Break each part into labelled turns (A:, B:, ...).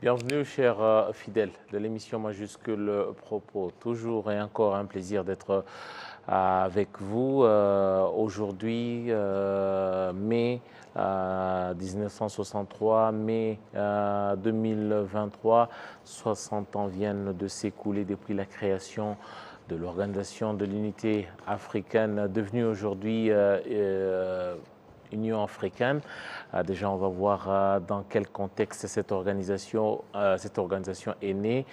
A: Bienvenue, chers fidèles de l'émission Majuscule Propos. Toujours et encore un plaisir d'être avec vous. Aujourd'hui, mai 1963, mai 2023, 60 ans viennent de s'écouler depuis la création de l'Organisation de l'Unité africaine, devenue aujourd'hui Union africaine. Déjà, on va voir dans quel contexte cette organisation est née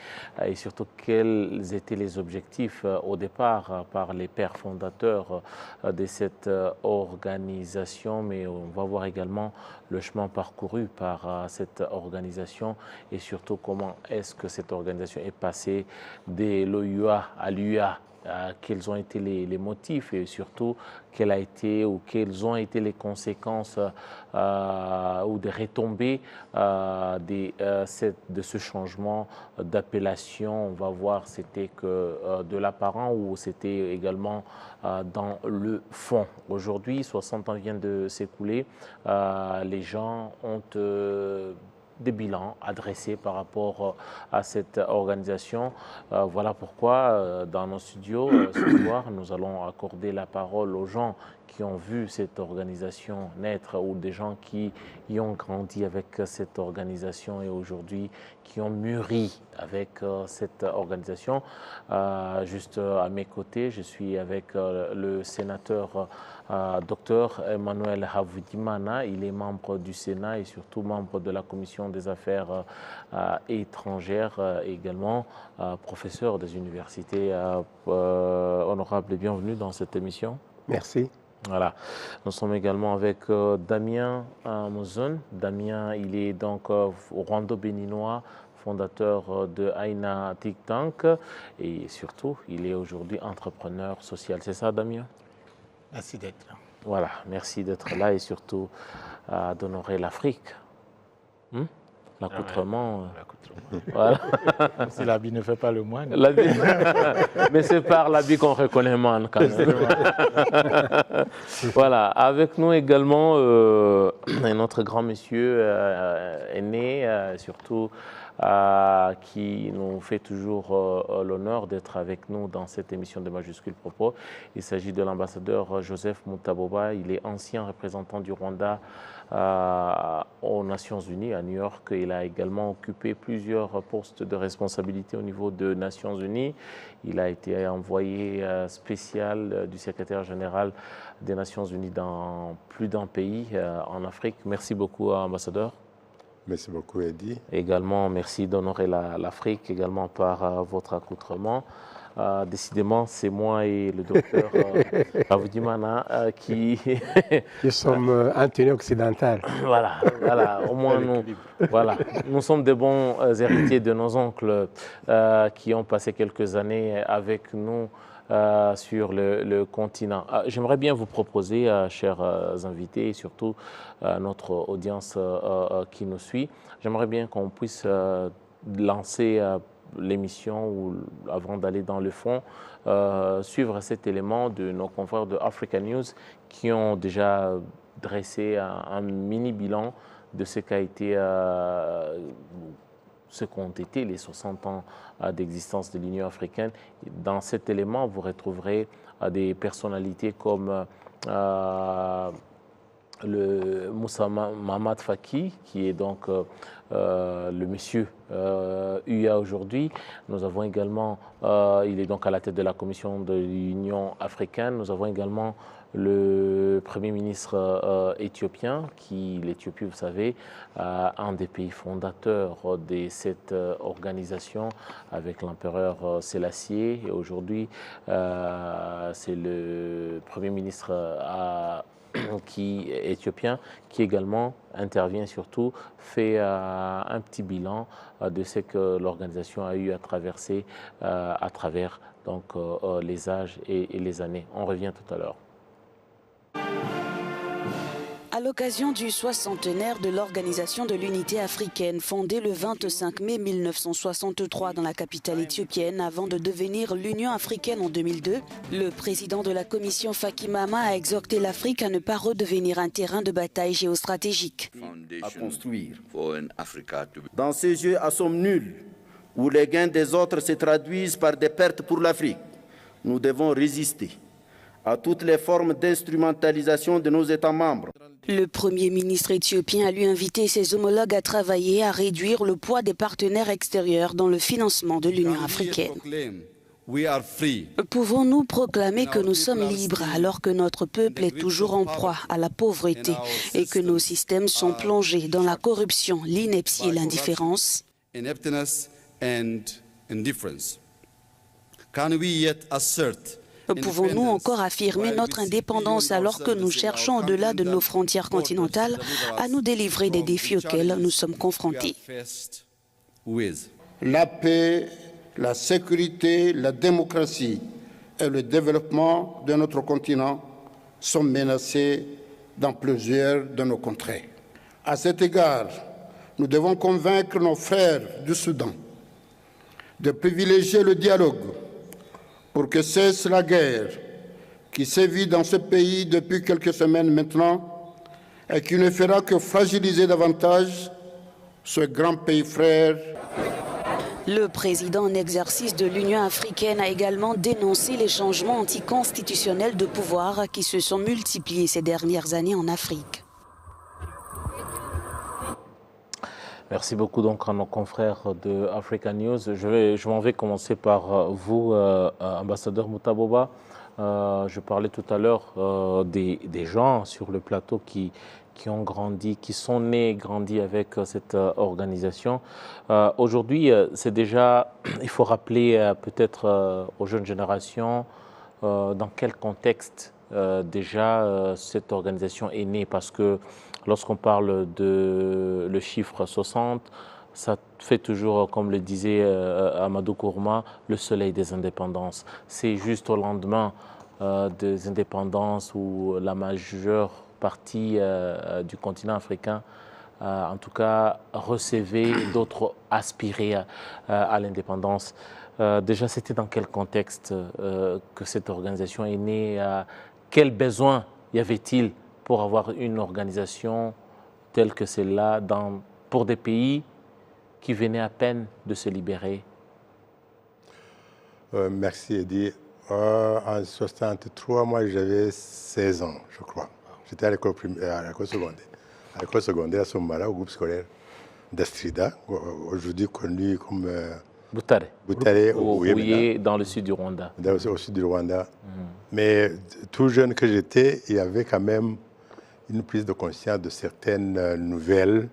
A: et surtout quels étaient les objectifs au départ par les pères fondateurs de cette organisation. Mais on va voir également le chemin parcouru par cette organisation et surtout comment est-ce que cette organisation est passée de l'OUA à l'UA. Quels ont été les motifs et surtout quelles ont été les conséquences ou des retombées de ce changement d'appellation. On va voir c'était que de l'apparent ou c'était également dans le fond. Aujourd'hui, 60 ans viennent de s'écouler. Les gens ont des bilans adressés par rapport à cette organisation. Voilà pourquoi dans nos studios ce soir, nous allons accorder la parole aux gens qui ont vu cette organisation naître ou des gens qui y ont grandi avec cette organisation et aujourd'hui qui ont mûri avec cette organisation. Juste à mes côtés, je suis avec le sénateur Dr Emmanuel Havudimana. Il est membre du Sénat et surtout membre de la Commission des affaires étrangères et également professeur des universités. Honorable et bienvenue dans cette émission.
B: Merci.
A: Voilà. Nous sommes également avec Damien Mozon. Damien, il est donc rwando-béninois, fondateur de Aina Think Tank et surtout, il est aujourd'hui entrepreneur social. C'est ça, Damien?
C: Merci d'être là.
A: Voilà, merci d'être là et surtout d'honorer l'Afrique. L'accoutrement.
C: Voilà. Si l'habit ne fait pas le moine.
A: Mais c'est par l'habit qu'on reconnaît moine quand même. Voilà, avec nous également notre grand monsieur aîné, surtout qui nous fait toujours l'honneur d'être avec nous dans cette émission de Majuscule Propos. Il s'agit de l'ambassadeur Joseph Mutaboba. Il est ancien représentant du Rwanda aux Nations Unies à New York. Il a également occupé plusieurs postes de responsabilité au niveau des Nations Unies. Il a été envoyé spécial du secrétaire général des Nations Unies dans plus d'un pays en Afrique. Merci beaucoup, ambassadeur.
B: Merci beaucoup, Eddy.
A: Également, merci d'honorer l'Afrique également par votre accoutrement. Décidément, c'est moi et le docteur Havudimana qui
B: sommes en tenue occidentale.
A: Voilà, au moins nous sommes des bons héritiers de nos oncles qui ont passé quelques années avec nous sur le continent. J'aimerais bien vous proposer, chers invités et surtout notre audience qui nous suit, j'aimerais bien qu'on puisse lancer l'émission ou avant d'aller dans le fond, suivre cet élément de nos confrères de Africa News qui ont déjà dressé un mini bilan de ce qu'a été ce qu'ont été les 60 ans d'existence de l'Union africaine. Dans cet élément, vous retrouverez des personnalités comme le Moussa Mamad Faki, qui est donc le monsieur UA aujourd'hui. Nous avons également, il est donc à la tête de la commission de l'Union africaine. Nous avons également le Premier ministre éthiopien, l'Éthiopie, vous savez, un des pays fondateurs de cette organisation avec l'empereur Sélassié. Et aujourd'hui, c'est le Premier ministre éthiopien qui également intervient surtout, fait un petit bilan de ce que l'organisation a eu à traverser à travers donc, les âges et les années. On revient tout à l'heure.
D: À l'occasion du 60e de l'Organisation de l'Unité africaine, fondée le 25 mai 1963 dans la capitale éthiopienne avant de devenir l'Union africaine en 2002, le président de la Commission Faki Mahamat a exhorté l'Afrique à ne pas redevenir un terrain de bataille géostratégique.
E: À construire. Dans ces jeux à somme nulle, où les gains des autres se traduisent par des pertes pour l'Afrique, nous devons résister à toutes les formes d'instrumentalisation de nos États membres.
D: Le Premier ministre éthiopien a lui invité ses homologues à travailler à réduire le poids des partenaires extérieurs dans le financement de l'Union africaine. Pouvons-nous proclamer que nous sommes libres alors que notre peuple est toujours en proie à la pauvreté et que nos systèmes sont plongés dans la corruption, l'ineptie et l'indifférence? Pouvons-nous encore affirmer notre indépendance alors que nous cherchons au-delà de nos frontières continentales à nous délivrer des défis auxquels nous sommes confrontés?
F: La paix, la sécurité, la démocratie et le développement de notre continent sont menacés dans plusieurs de nos contrées. À cet égard, nous devons convaincre nos frères du Soudan de privilégier le dialogue pour que cesse la guerre qui sévit dans ce pays depuis quelques semaines maintenant et qui ne fera que fragiliser davantage ce grand pays frère.
D: Le président en exercice de l'Union africaine a également dénoncé les changements anticonstitutionnels de pouvoir qui se sont multipliés ces dernières années en Afrique.
A: Merci beaucoup donc à nos confrères de Africa News. Je m'en vais commencer par vous, ambassadeur Mutaboba. Je parlais tout à l'heure des gens sur le plateau qui ont grandi, qui sont nés et grandis avec cette organisation. Aujourd'hui, c'est déjà, il faut rappeler peut-être aux jeunes générations dans quel contexte déjà cette organisation est née, parce que lorsqu'on parle de le chiffre 60, ça fait toujours, comme le disait Amadou Kourma, le soleil des indépendances. C'est juste au lendemain des indépendances où la majeure partie du continent africain, en tout cas, recevait, d'autres aspiraient à l'indépendance. Déjà, c'était dans quel contexte que cette organisation est née? Quel besoin y avait-il pour avoir une organisation telle que celle-là pour des pays qui venaient à peine de se libérer?
B: Merci Eddy. En 63, moi j'avais 16 ans, je crois. J'étais à l'école secondaire. À l'école secondaire à Sombara, au groupe scolaire d'Astrida, aujourd'hui connu comme
A: Butare, dans le sud du Rwanda.
B: Au sud du Rwanda. Mais tout jeune que j'étais, il y avait quand même une prise de conscience de certaines nouvelles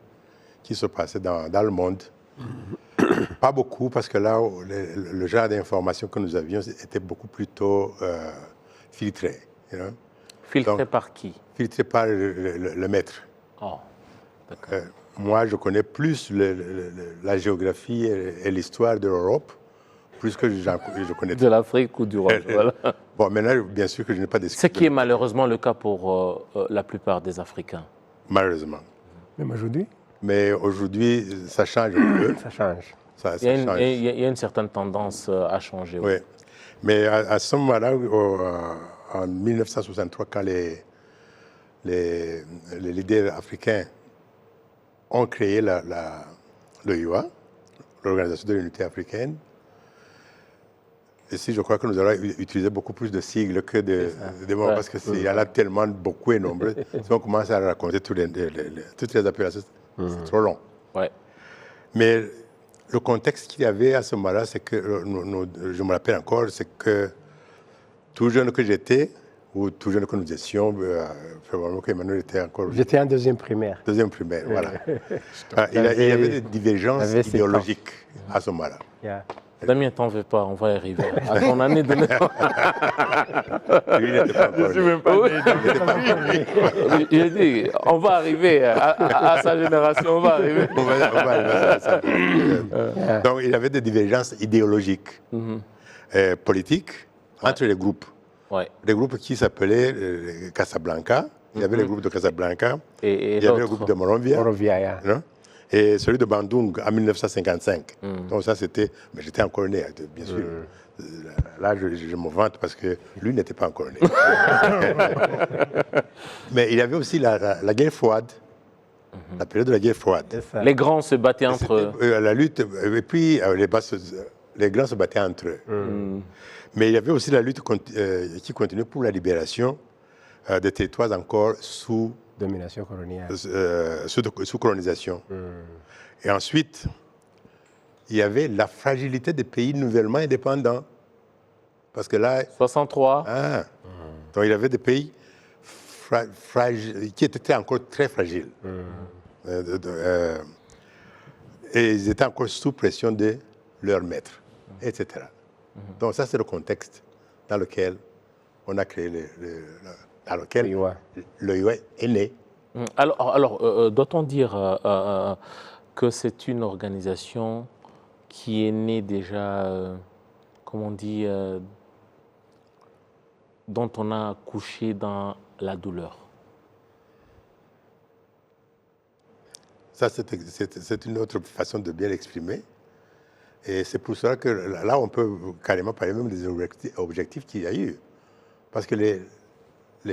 B: qui se passaient dans le monde. Pas beaucoup, parce que là, le genre d'informations que nous avions était beaucoup plus tôt filtré.
A: Filtré par qui?
B: Filtré par le maître.
A: Oh, d'accord.
B: Moi, je connais plus la géographie et l'histoire de l'Europe, plus que je connais.
A: De l'Afrique ou du Rwanda, voilà.
B: Bon, maintenant, bien sûr que je n'ai pas d'excuse.
A: Ce qui est malheureusement le cas pour la plupart des Africains.
B: Malheureusement. Même aujourd'hui? Mais aujourd'hui, ça change un peu. Ça change.
A: Il y a une certaine tendance à changer.
B: Oui. Mais à ce moment-là, en 1963, quand les leaders africains ont créé le UA, l'Organisation de l'Unité africaine, ici, je crois que nous allons utiliser beaucoup plus de sigles que de mots, parce qu'il y en a tellement beaucoup et nombreux. Si on commence à raconter toutes les appellations, c'est trop long.
A: Ouais.
B: Mais le contexte qu'il y avait à ce moment-là, c'est que, je me rappelle encore, c'est que tout jeune que j'étais, ou tout jeune que nous étions, probablement qu'Emmanuel était encore...
G: J'étais en deuxième primaire.
B: Deuxième primaire, voilà. Il y avait des divergences idéologiques à ce moment-là.
A: Damien, t'en veux pas, on va y arriver. À ton année de naissance.
B: Lui, il n'était pas encore. Je ne suis même pas.
A: Il dit, on va arriver à sa génération, on va arriver.
B: On va arriver à ça. Donc, il y avait des divergences idéologiques, politiques, entre les groupes.
A: Ouais.
B: Des groupes qui s'appelaient Casablanca Il y avait le groupe de Casablanca,
A: Et
B: il y avait le groupe de Monrovia,
C: Monrovia,
B: non? Et celui de Bandung en 1955. Donc ça, c'était... Mais j'étais encore né, bien sûr. Là, je me vante parce que lui n'était pas encore né. Mais il y avait aussi la guerre froide, la période de la guerre froide.
A: Les grands se battaient entre eux.
B: La lutte, et puis les grands se battaient entre eux. Mais il y avait aussi la lutte qui continuait pour la libération des territoires encore sous
C: domination coloniale.
B: Sous colonisation. Et ensuite, il y avait la fragilité des pays nouvellement indépendants. Parce que là...
A: 63.
B: Donc il y avait des pays qui étaient encore très fragiles. Et ils étaient encore sous pression de leurs maîtres, etc. Donc ça, c'est le contexte dans lequel on a créé dans lequel le UA est né.
A: Alors doit-on dire que c'est une organisation qui est née déjà, comment on dit, dont on a couché dans la douleur?
B: Ça, c'est une autre façon de bien l'exprimer. Et c'est pour cela que là, on peut carrément parler même des objectifs qu'il y a eu. Parce que les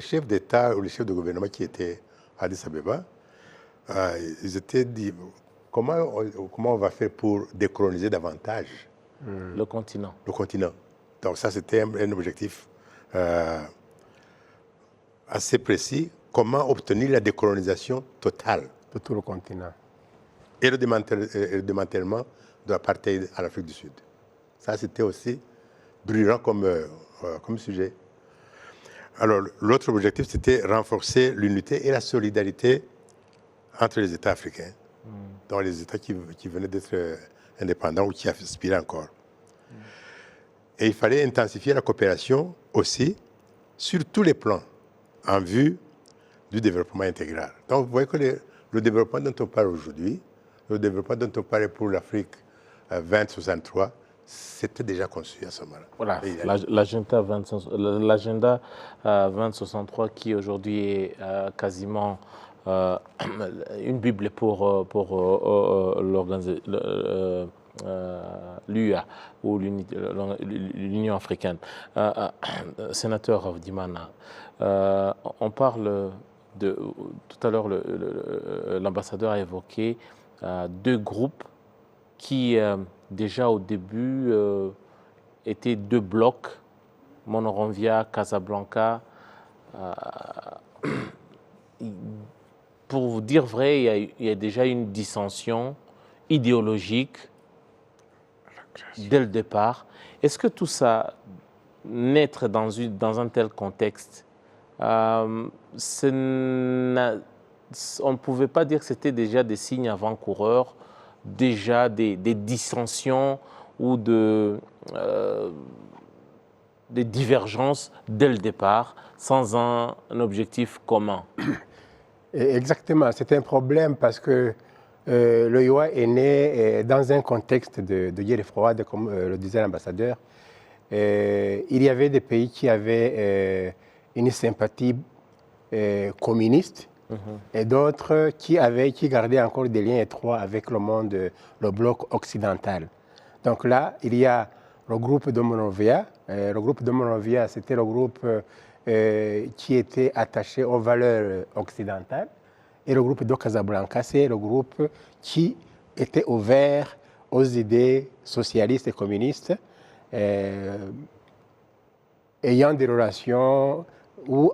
B: chefs d'État ou les chefs de gouvernement qui étaient à Addis Abeba, ils étaient dit comment on va faire pour décoloniser davantage
A: le continent.
B: Le continent. Donc ça, c'était un objectif assez précis. Comment obtenir la décolonisation totale
C: de tout le continent.
B: Et le démantèlement de l'apartheid en Afrique du Sud. Ça, c'était aussi brûlant comme sujet. Alors, l'autre objectif, c'était renforcer l'unité et la solidarité entre les États africains, dans les États qui venaient d'être indépendants ou qui aspiraient encore. Et il fallait intensifier la coopération aussi sur tous les plans en vue du développement intégral. Donc, vous voyez que le développement dont on parle aujourd'hui, le développement dont on parlait pour l'Afrique 2063, c'était déjà conçu à ce moment-là.
A: Voilà, l'agenda 2063 qui aujourd'hui est quasiment une bible pour l'UA ou l'Union africaine. Sénateur Avdimana, on parle tout à l'heure, l'ambassadeur a évoqué deux groupes qui, déjà au début, étaient deux blocs, Monrovia, Casablanca. Pour vous dire vrai, il y a déjà une dissension idéologique dès le départ. Est-ce que tout ça, naître dans un tel contexte, on ne pouvait pas dire que c'était déjà des signes avant-coureurs, déjà des dissensions ou des divergences dès le départ, sans un objectif commun?
C: Exactement, c'est un problème parce que l'OIA est né dans un contexte de guerre froide, comme le disait l'ambassadeur. Il y avait des pays qui avaient une sympathie communiste et d'autres qui gardaient encore des liens étroits avec le monde, le bloc occidental. Donc là, il y a le groupe de Monrovia. Le groupe de Monrovia, c'était le groupe qui était attaché aux valeurs occidentales. Et le groupe de Casablanca, c'est le groupe qui était ouvert aux idées socialistes et communistes, ayant des relations ou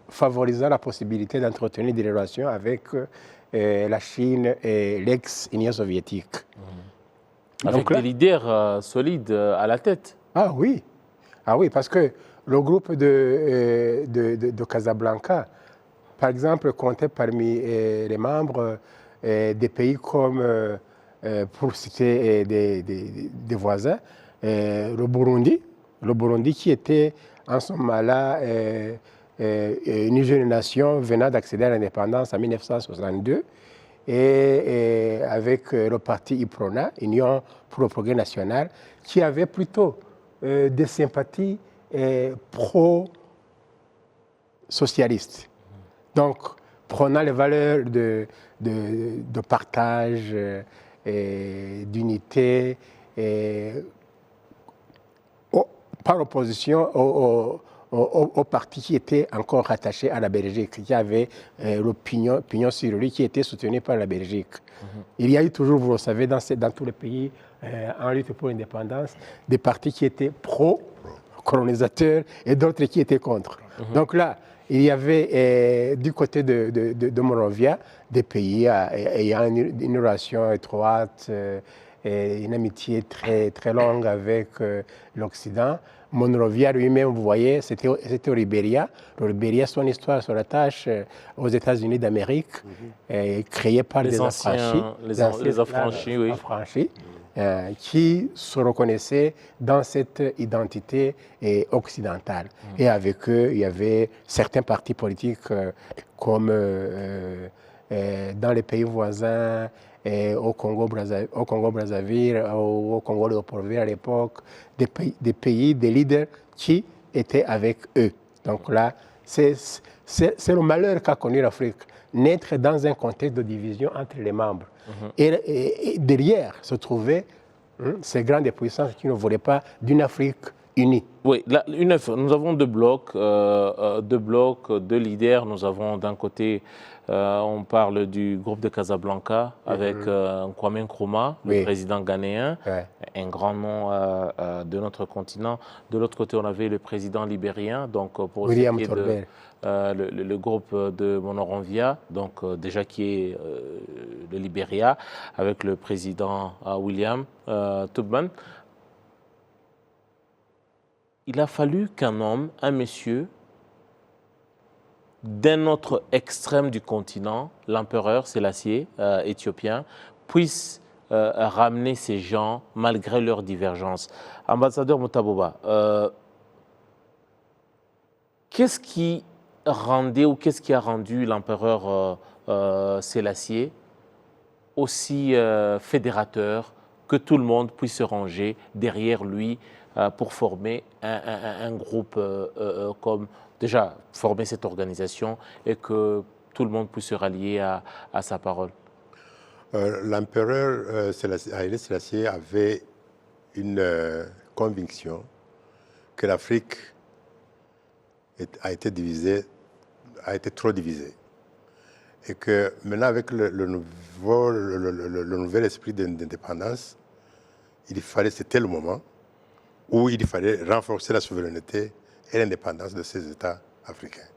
C: favorisant la possibilité d'entretenir des relations avec la Chine et l'ex-Union soviétique.
A: Avec des leaders solides à la tête.
C: Ah oui, parce que le groupe de Casablanca, par exemple, comptait parmi les membres des pays comme, pour citer des voisins, le Burundi qui était en ce moment-là une jeune nation venant d'accéder à l'indépendance en 1962, et avec le parti IPRONA, Union pour le progrès national, qui avait plutôt des sympathies pro-socialistes. Donc, prenant les valeurs de partage, d'unité, par opposition aux partis qui étaient encore rattachés à la Belgique, qui avaient l'opinion sur lui, qui était soutenu par la Belgique. Il y a eu toujours, vous le savez, dans tous les pays en lutte pour l'indépendance, des partis qui étaient pro-colonisateurs et d'autres qui étaient contre. Donc là, il y avait du côté de Monrovia des pays ayant une relation étroite, et une amitié très, très longue avec l'Occident. Monrovia lui-même, vous voyez, c'était au Libéria. Le Libéria, son histoire se rattache aux États-Unis d'Amérique, créée par des affranchis.
A: Les affranchis, oui.
C: Affranchis, qui se reconnaissaient dans cette identité occidentale. Et avec eux, il y avait certains partis politiques comme dans les pays voisins, au Congo-Brazzaville, au Congo-Léopoldville à l'époque, des pays, des leaders qui étaient avec eux. Donc là, c'est le malheur qu'a connu l'Afrique, naître dans un contexte de division entre les membres. Et derrière se trouvaient ces grandes puissances qui ne voulaient pas d'une Afrique unie.
A: Oui, nous avons deux blocs, deux leaders. Nous avons d'un côté, on parle du groupe de Casablanca avec Kwame Nkrumah, le président ghanéen, un grand nom de notre continent. De l'autre côté, on avait le président libérien, donc pour
C: William
A: ce qui est
C: Toorbel.
A: le groupe de Monrovia, donc déjà qui est le Libéria, avec le président William Tubman. Il a fallu qu'un homme, un monsieur, d'un autre extrême du continent, l'empereur Sélassié, éthiopien, puisse ramener ces gens malgré leurs divergences. Ambassadeur Mutaboba, qu'est-ce qui rendait ou qu'est-ce qui a rendu l'empereur Sélassié aussi fédérateur, que tout le monde puisse se ranger derrière lui pour former un groupe comme, déjà, former cette organisation et que tout le monde puisse se rallier à sa parole?
B: L'empereur Haïlé Sélassié avait une conviction que l'Afrique a été trop divisée. Et que maintenant, avec le nouvel esprit d'indépendance, c'était le moment où il fallait renforcer la souveraineté et l'indépendance de ces États africains.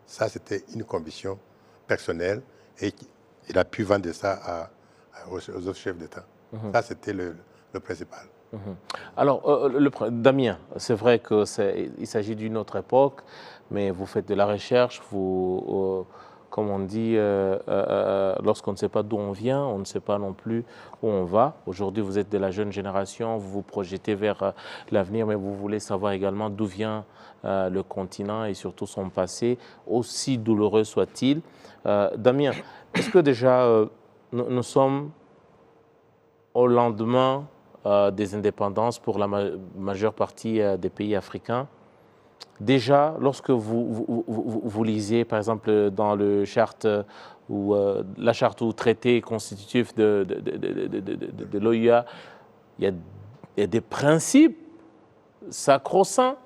B: Ça, c'était une conviction personnelle et il a pu vendre ça aux autres chefs d'État. Ça, c'était le principal.
A: Alors, Damien, c'est vrai qu'il s'agit d'une autre époque, mais vous faites de la recherche, vous... comme on dit, lorsqu'on ne sait pas d'où on vient, on ne sait pas non plus où on va. Aujourd'hui, vous êtes de la jeune génération, vous vous projetez vers l'avenir, mais vous voulez savoir également d'où vient le continent et surtout son passé, aussi douloureux soit-il. Damien, est-ce que déjà nous sommes au lendemain des indépendances pour la majeure partie des pays africains? Déjà, lorsque vous lisez, par exemple, dans la charte ou traité constitutif de l'OUA, il y a des principes sacro-saints.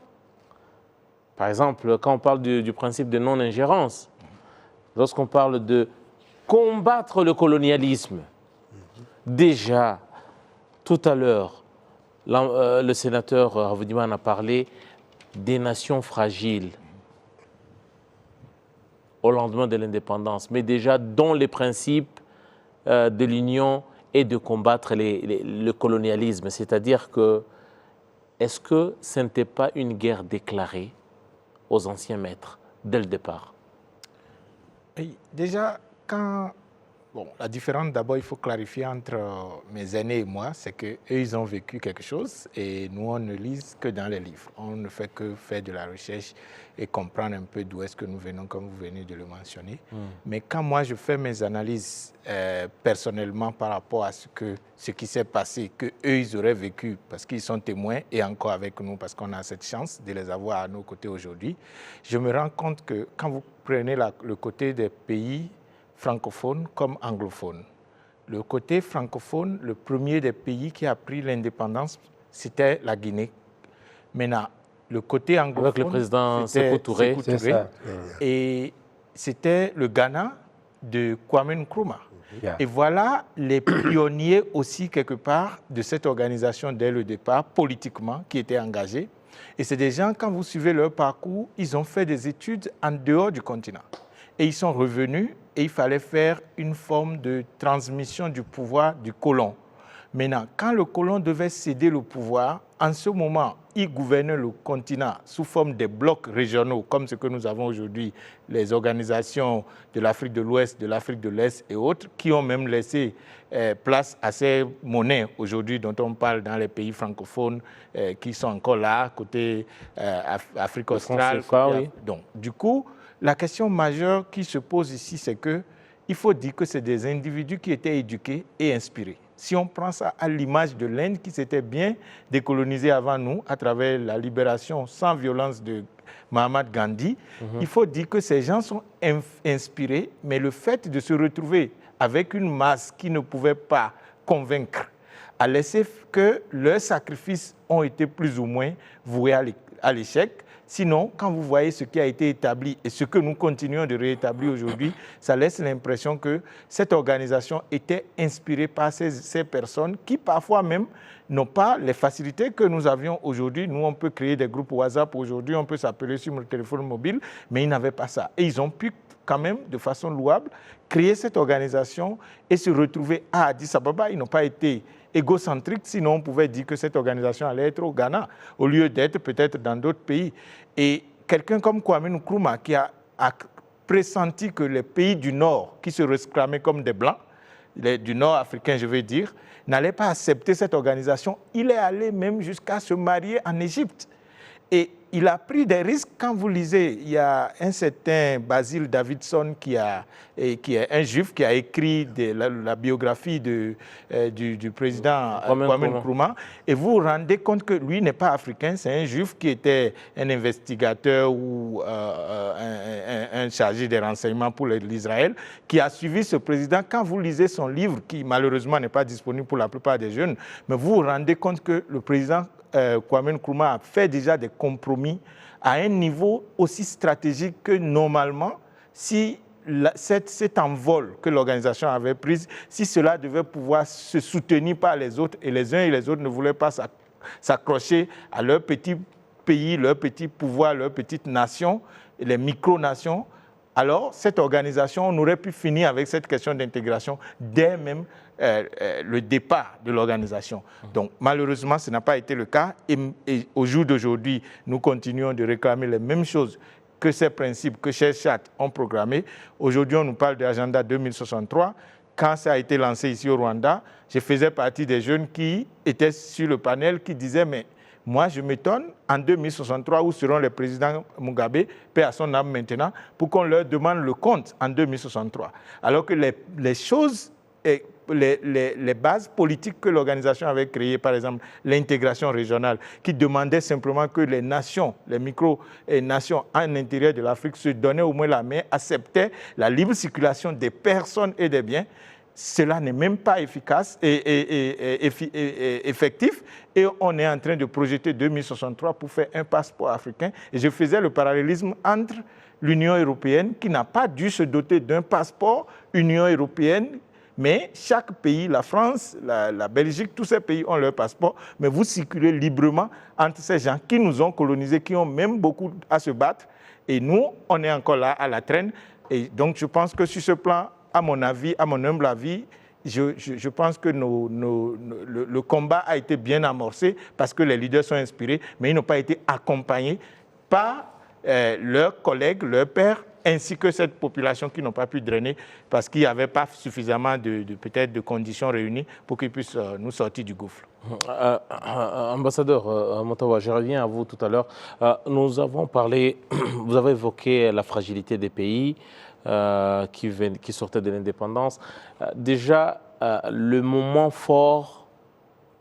A: Par exemple, quand on parle du principe de non-ingérence, lorsqu'on parle de combattre le colonialisme, déjà, tout à l'heure, le sénateur Ravodiman a parlé des nations fragiles au lendemain de l'indépendance, mais déjà dont les principes de l'Union est de combattre le colonialisme. C'est-à-dire que, est-ce que ce n'était pas une guerre déclarée aux anciens maîtres dès le départ?
G: Et déjà, quand Bon, la différence, d'abord, il faut clarifier entre mes aînés et moi, c'est qu'eux, ils ont vécu quelque chose et nous, on ne lise que dans les livres. On ne fait que faire de la recherche et comprendre un peu d'où est-ce que nous venons, comme vous venez de le mentionner. Mais quand moi, je fais mes analyses personnellement par rapport à ce qui s'est passé, qu'eux, ils auraient vécu, parce qu'ils sont témoins et encore avec nous, parce qu'on a cette chance de les avoir à nos côtés aujourd'hui, je me rends compte que quand vous prenez le côté des pays francophone comme anglophone. Le côté francophone, le premier des pays qui a pris l'indépendance, c'était la Guinée. Maintenant, le côté anglophone,
A: avec le président Sékou Touré.
C: C'est ça.
G: Et c'était le Ghana de Kwame Nkrumah.
C: Yeah.
G: Et voilà les pionniers aussi, quelque part, de cette organisation dès le départ, politiquement, qui étaient engagés. Et c'est des gens, quand vous suivez leur parcours, ils ont fait des études en dehors du continent. Et ils sont revenus et il fallait faire une forme de transmission du pouvoir du colon. Maintenant, quand le colon devait céder le pouvoir, en ce moment, il gouvernait le continent sous forme de blocs régionaux, comme ce que nous avons aujourd'hui, les organisations de l'Afrique de l'Ouest, de l'Afrique de l'Est et autres, qui ont même laissé place à ces monnaies aujourd'hui dont on parle dans les pays francophones, qui sont encore là, côté Afrique australe.
A: Oui.
G: Donc, du coup, la question majeure qui se pose ici, c'est qu'il faut dire que c'est des individus qui étaient éduqués et inspirés. Si on prend ça à l'image de l'Inde qui s'était bien décolonisée avant nous à travers la libération sans violence de Mahatma Gandhi, il faut dire que ces gens sont inspirés, mais le fait de se retrouver avec une masse qui ne pouvait pas convaincre a laissé que leurs sacrifices ont été plus ou moins voués à l'échec. Sinon, quand vous voyez ce qui a été établi et ce que nous continuons de réétablir aujourd'hui, ça laisse l'impression que cette organisation était inspirée par ces personnes qui parfois même n'ont pas les facilités que nous avions aujourd'hui. Nous, on peut créer des groupes WhatsApp aujourd'hui, on peut s'appeler sur le téléphone mobile, mais ils n'avaient pas ça. Et ils ont pu quand même, de façon louable, créer cette organisation et se retrouver à Addis Ababa. Ils n'ont pas été égocentrique, sinon on pouvait dire que cette organisation allait être au Ghana, au lieu d'être peut-être dans d'autres pays. Et quelqu'un comme Kwame Nkrumah, qui a pressenti que les pays du Nord, qui se réclamaient comme des Blancs, du Nord africain je veux dire, n'allaient pas accepter cette organisation, il est allé même jusqu'à se marier en Égypte. Et il a pris des risques. Quand vous lisez, il y a un certain Basil Davidson qui est un juif qui a écrit la biographie du président Kwame Nkrumah. Et vous vous rendez compte que lui n'est pas africain, c'est un juif qui était un investigateur ou un chargé des renseignements pour l'Israël, qui a suivi ce président. Quand vous lisez son livre, qui malheureusement n'est pas disponible pour la plupart des jeunes, mais vous vous rendez compte que le président Kwame Nkrumah a fait déjà des compromis à un niveau aussi stratégique que normalement, si cet envol que l'organisation avait pris, si cela devait pouvoir se soutenir par les autres, et les uns et les autres ne voulaient pas s'accrocher à leur petit pays, leur petit pouvoir, leur petite nation, les micronations, alors cette organisation, on aurait pu finir avec cette question d'intégration dès même le départ de l'organisation. Donc malheureusement, ce n'a pas été le cas et au jour d'aujourd'hui, nous continuons de réclamer les mêmes choses que ces principes que ces chartes ont programmés. Aujourd'hui, on nous parle de l'agenda 2063. Quand ça a été lancé ici au Rwanda, je faisais partie des jeunes qui étaient sur le panel qui disaient « mais moi, je m'étonne, en 2063, où seront les présidents Mugabe, paix à son âme maintenant, pour qu'on leur demande le compte en 2063. » Alors que les choses, les bases politiques que l'organisation avait créées, par exemple l'intégration régionale, qui demandait simplement que les nations, les micro-nations à l'intérieur de l'Afrique se donnaient au moins la main, acceptaient la libre circulation des personnes et des biens, cela n'est même pas efficace et effectif. Et on est en train de projeter 2063 pour faire un passeport africain. Et je faisais le parallélisme entre l'Union européenne, qui n'a pas dû se doter d'un passeport Union européenne, mais chaque pays, la France, la Belgique, tous ces pays ont leur passeport, mais vous circulez librement entre ces gens qui nous ont colonisés, qui ont même beaucoup à se battre. Et nous, on est encore là à la traîne. Et donc, je pense que sur ce plan, à mon avis, à mon humble avis, je pense que le combat a été bien amorcé parce que les leaders sont inspirés, mais ils n'ont pas été accompagnés par leurs collègues, leurs pairs ainsi que cette population qui n'ont pas pu drainer parce qu'il n'y avait pas suffisamment peut-être de conditions réunies pour qu'ils puissent nous sortir du gouffre.
A: Ambassadeur Motawa, je reviens à vous tout à l'heure. Nous avons parlé, vous avez évoqué la fragilité des pays qui sortaient de l'indépendance. Déjà, le moment fort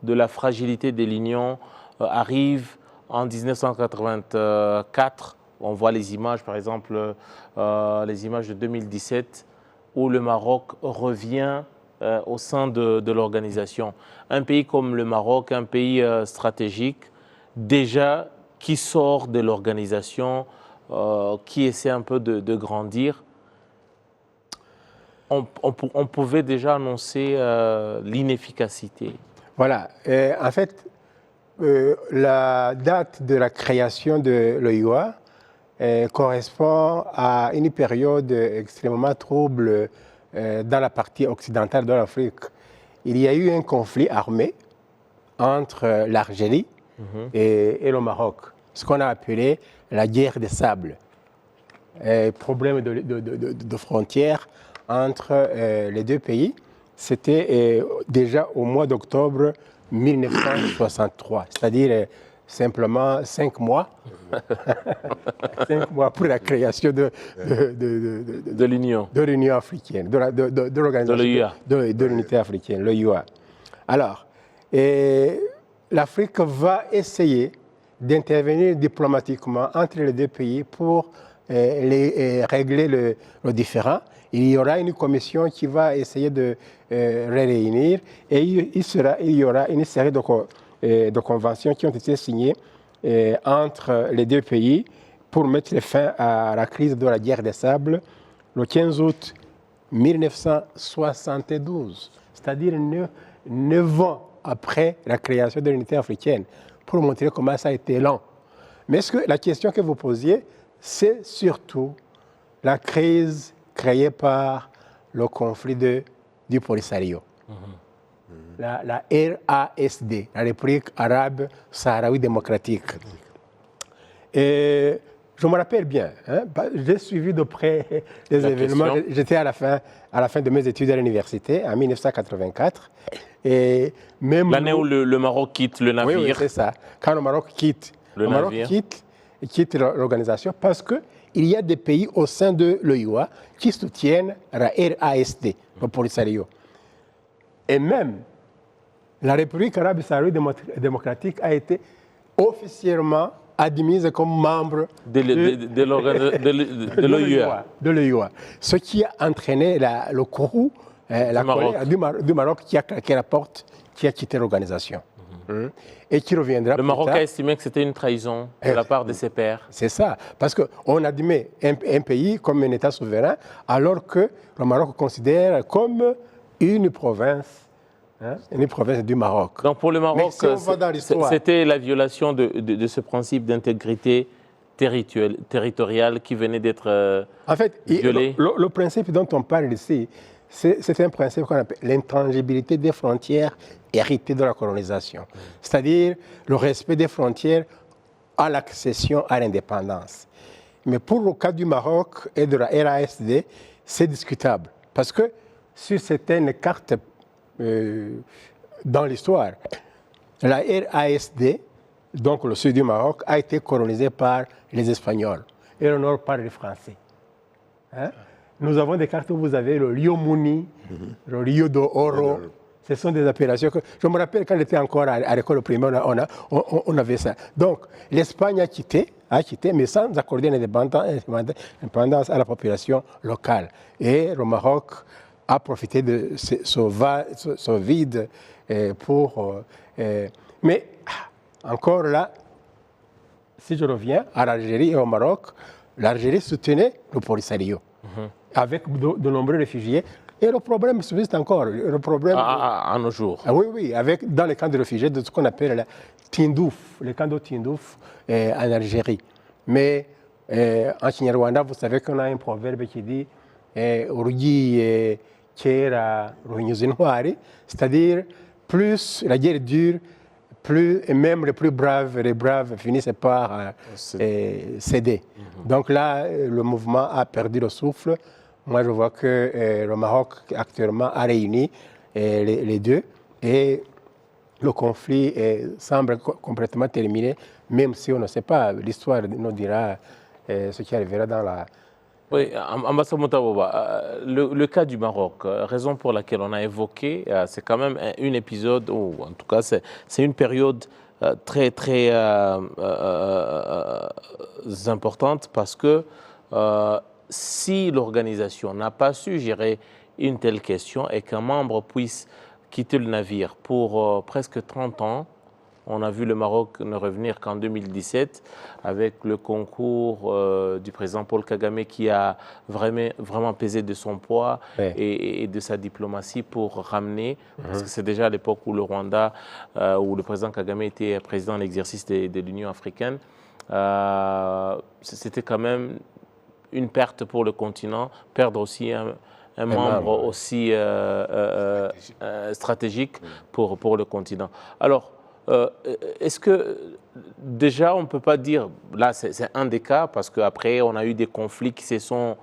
A: de la fragilité de l'Union arrive en 1984. On voit les images, par exemple, les images de 2017, où le Maroc revient au sein de l'organisation. Un pays comme le Maroc, un pays stratégique, déjà qui sort de l'organisation, qui essaie un peu de grandir, on pouvait déjà annoncer l'inefficacité.
C: Voilà. En fait, la date de la création de l'OIOA correspond à une période extrêmement trouble dans la partie occidentale de l'Afrique. Il y a eu un conflit armé entre l'Algérie et le Maroc, ce qu'on a appelé la guerre des sables. Problème de frontières entre les deux pays. C'était déjà au mois d'octobre 1963, c'est-à-dire simplement 5 mois. 5 mois pour la création de
A: l'Union.
C: De l'Union africaine, de l'organisation de l'unité africaine, l'OIOA. Alors, l'Afrique va essayer d'intervenir diplomatiquement entre les deux pays pour régler le différend. Il y aura une commission qui va essayer de réunir et il y aura une série de conventions qui ont été signées entre les deux pays pour mettre fin à la crise de la guerre des sables le 15 août 1972, c'est-à-dire 9 ans après la création de l'unité africaine, pour montrer comment ça a été lent. Mais la question que vous posiez, c'est surtout la crise créée par le conflit du Polisario. La RASD, la République arabe sahraoui démocratique. Et je me rappelle bien, j'ai suivi de près les événements. J'étais à la fin de mes études à l'université, en 1984.
A: L'année où le Maroc quitte le navire.
C: Oui, c'est ça. Quand le Maroc quitte quitte l'organisation parce qu'il y a des pays au sein de l'OIOA qui soutiennent la RASD, le Polisario. Et même la République arabe sahraoui démocratique a été officiellement admise comme membre de l'OIOA. Ce qui a entraîné le courroux, la colère du Maroc qui a claqué la porte, qui a quitté l'organisation. Et qui reviendra
A: Le Maroc a estimé que c'était une trahison de la part de ses pairs. C'est
C: ça, parce qu'on admet un pays comme un État souverain, alors que le Maroc considère comme une province du Maroc.
A: Donc pour le Maroc, c'était la violation de ce principe d'intégrité territoriale qui venait d'être violé.
C: Le principe dont on parle ici, c'est un principe qu'on appelle l'intangibilité des frontières héritées de la colonisation. C'est-à-dire le respect des frontières à l'accession à l'indépendance. Mais pour le cas du Maroc et de la RASD, c'est discutable. Parce que sur certaines cartes dans l'histoire, la RASD, donc le sud du Maroc, a été colonisé par les Espagnols et le nord par les Français. Nous avons des cartes où vous avez le Rio Muni, le Rio de Oro. Ce sont des appellations que... Je me rappelle quand j'étais encore à l'école primaire, on avait ça. Donc, l'Espagne a quitté, mais sans accorder l'indépendance à la population locale. Et le Maroc a profité de ce vide pour... mais encore là, si je reviens à l'Algérie et au Maroc, l'Algérie soutenait le Polisario avec de nombreux réfugiés. Et le problème subsiste encore. Le problème
A: à nos jours.
C: Oui, dans les camps de réfugiés, de ce qu'on appelle la Tindouf, les camps de Tindouf en Algérie. Mais en Kinyarwanda, vous savez qu'on a un proverbe qui dit c'est-à-dire plus la guerre dure, et même les plus braves, les braves finissent par céder. Donc là, le mouvement a perdu le souffle. Moi, je vois que le Maroc actuellement a réuni les deux et le conflit semble complètement terminé, même si on ne sait pas. L'histoire nous dira ce qui arrivera dans la...
A: Oui, ambassadeur Moutaboba, le cas du Maroc, raison pour laquelle on a évoqué, c'est quand même un épisode, ou en tout cas c'est une période très très importante parce que si l'organisation n'a pas su gérer une telle question et qu'un membre puisse quitter le navire pour presque 30 ans, on a vu le Maroc ne revenir qu'en 2017 avec le concours du président Paul Kagame qui a vraiment pesé de son poids et de sa diplomatie pour ramener, parce que c'est déjà à l'époque où le Rwanda, où le président Kagame était président de l'exercice de l'Union africaine, c'était quand même une perte pour le continent, perdre aussi un membre aussi stratégique pour le continent. Alors, est-ce que déjà on ne peut pas dire, là c'est un des cas parce qu'après on a eu des conflits qui se sont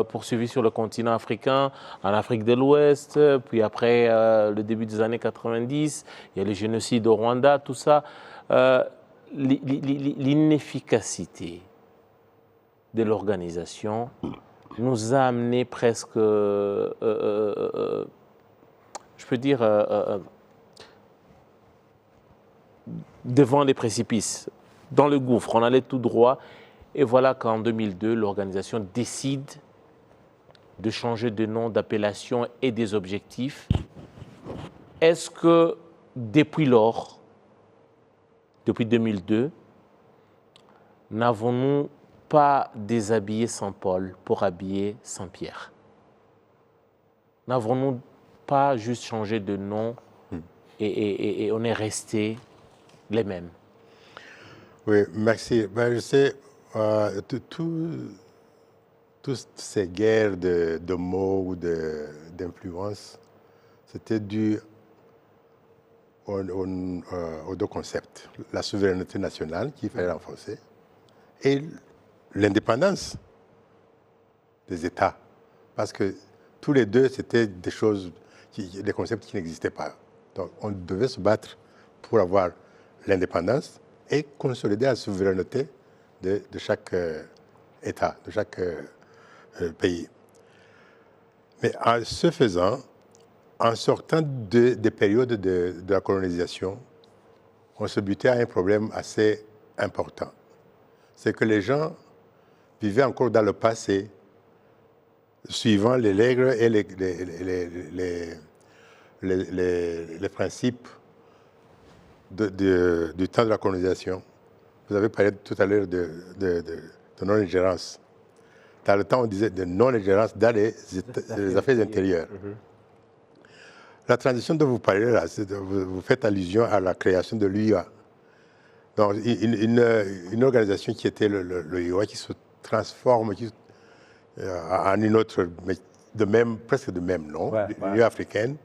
A: poursuivis sur le continent africain, en Afrique de l'Ouest, puis après le début des années 90, il y a le génocide au Rwanda, tout ça. L'inefficacité de l'organisation nous a amené presque, je peux dire, devant les précipices, dans le gouffre. On allait tout droit. Et voilà qu'en 2002, l'organisation décide de changer de nom, d'appellation et des objectifs. Est-ce que depuis lors, depuis 2002, n'avons-nous pas déshabillé Saint-Paul pour habiller Saint-Pierre? N'avons-nous pas juste changé de nom et on est resté les mêmes?
B: Oui, merci. Ben, je sais, toutes ces guerres de mots ou d'influence, c'était dû aux deux concepts. La souveraineté nationale qu'il fallait renforcer et l'indépendance des États. Parce que tous les deux, c'était des choses, des concepts qui n'existaient pas. Donc on devait se battre pour avoir l'indépendance et consolider la souveraineté de chaque État, de chaque pays. Mais en ce faisant, en sortant des périodes de la colonisation, on se butait à un problème assez important. C'est que les gens vivaient encore dans le passé, suivant les règles et les principes du temps de la colonisation. Vous avez parlé tout à l'heure de non-ingérence. Dans le temps, on disait de non-ingérence dans les affaires intérieures. La transition dont vous parlez là, vous faites allusion à la création de l'UIA. Donc, une organisation qui était l'UIA, qui se transforme en une autre, mais presque de même nom, l'Union africaine,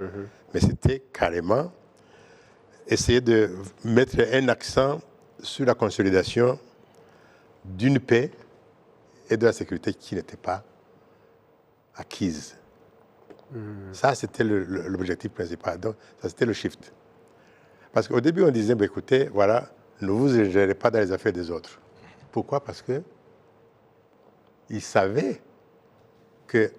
B: mais c'était carrément essayer de mettre un accent sur la consolidation d'une paix et de la sécurité qui n'était pas acquise. Ça, c'était l'objectif principal. Donc, ça, c'était le shift. Parce qu'au début, on disait, bah, écoutez, voilà, ne vous ingérez pas dans les affaires des autres. Pourquoi? Parce qu'ils savaient que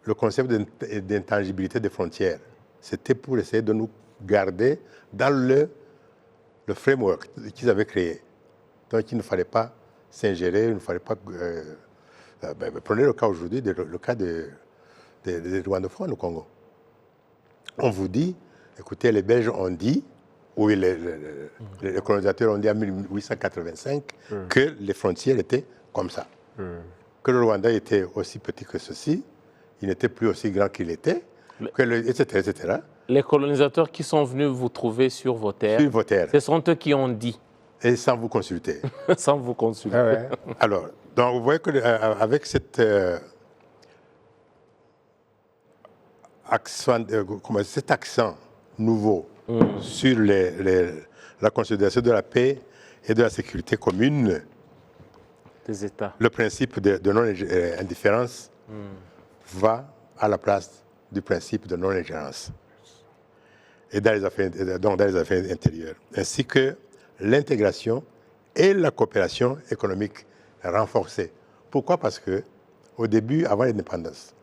B: le concept d'intangibilité des frontières, c'était pour essayer de nous garder dans le framework qu'ils avaient créé. Donc, il ne fallait pas s'ingérer, il ne fallait pas... prenez le cas aujourd'hui, le cas des rwandophones au Congo. On vous dit, écoutez, les Belges ont dit, oui, les colonisateurs ont dit en 1885 que les frontières étaient comme ça. Que le Rwanda était aussi petit que ceci, il n'était plus aussi grand qu'il était, etc., etc.
A: Les colonisateurs qui sont venus vous trouver sur vos terres, ce sont eux qui ont dit.
B: Et sans vous consulter.
A: Sans vous consulter.
C: Ah ouais.
B: Alors, donc vous voyez qu'avec cet accent nouveau sur la consolidation de la paix et de la sécurité commune,
A: des États.
B: le principe de non-indifférence va à la place du principe de non-ingérence et dans les affaires intérieures, ainsi que l'intégration et la coopération économique renforcée. Pourquoi? Parce que au début, avant l'indépendance,